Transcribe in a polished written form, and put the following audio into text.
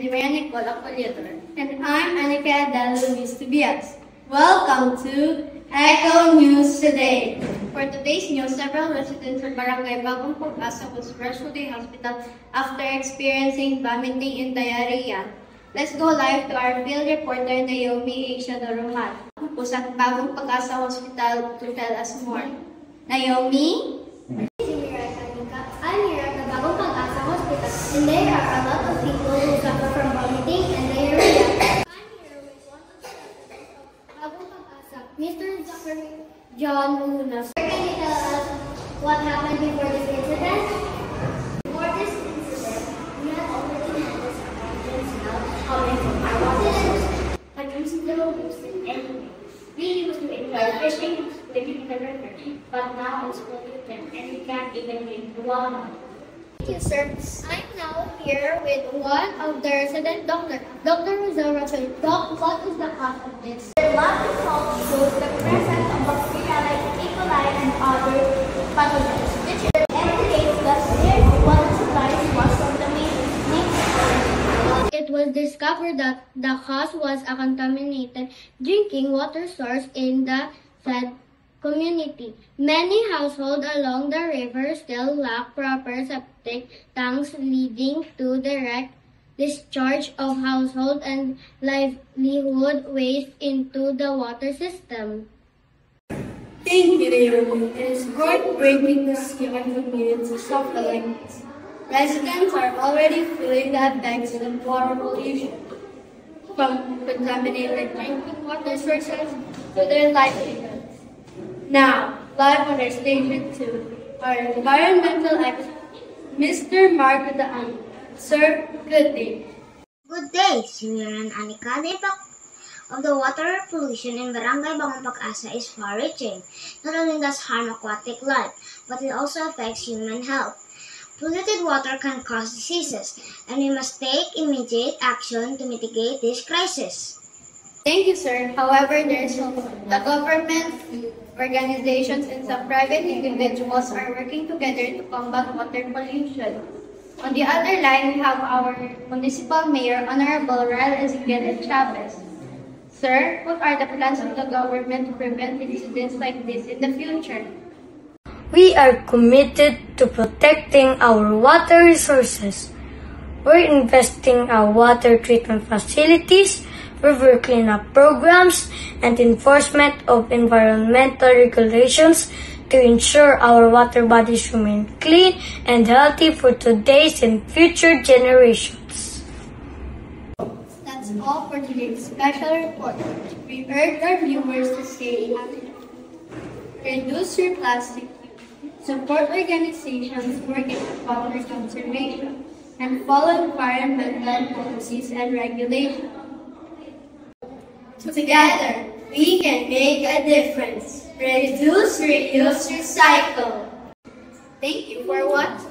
Maria Nicole Apoliator. And I'm Anika Adele Luis Tobias. Welcome to Echo News Today. For today's news, several residents of Barangay Bagong Pag-asa was rushed to the hospital after experiencing vomiting and diarrhea. Let's go live to our field reporter Naomi Asia Dorumal, who's at Bagong Pag-asa Hospital to tell us more. Naomi? I'm here at the Bagong Pag-asa Hospital, and there are a lot of people who suffer from vomiting and diarrhea. I'm here with one of the residents of Bagong Pag-asa, Mr. Dr. John Luna. Sir, can you tell us what happened before this incident? Before this incident, we had already had this abandoned smell coming from our water source, but we still used it anyway. We used to enjoy fishing, living in the river, but now it's polluted and we can't even drink the water. Thank you, sir. I'm now here with one of the resident doctor, Dr. Rosaura. Doc, what is the cause of this? The lab result shows the presence of bacteria like E. coli and other pathogens, which indicates that their water supply was contaminated. It was discovered that the cause was a contaminated drinking water source in the said community. Many households along the river still lack proper septic tanks, leading to direct discharge of household and livelihood waste into the water system. Thank you, Naomi. It is heartbreaking to see our community suffer like this. Residents are already feeling the effects of water pollution, from contaminated drinking water sources to their livelihoods. Now, live on our station 2, our environmental expert, Mr. Marco Daan. Sir, good day. Good day, Senior and Anika. The impact of the water pollution in Barangay Bagong Pag-asa is far-reaching. Not only does harm aquatic life, but it also affects human health. Polluted water can cause diseases, and we must take immediate action to mitigate this crisis. Thank you, sir. However, the government, organizations, and some private individuals are working together to combat water pollution. On the other line, we have our municipal mayor, Honorable Rael Ezequiel Chavez. Sir, what are the plans of the government to prevent incidents like this in the future? We are committed to protecting our water resources. We're investing in our water treatment facilities, river cleanup programs, and enforcement of environmental regulations to ensure our water bodies remain clean and healthy for today's and future generations. That's all for today's special report. We urge our viewers to stay active, reduce your plastic use, support organizations working on water conservation, and follow environmental policies and regulations. Together, we can make a difference. Reduce, reuse, recycle. Thank you for watching.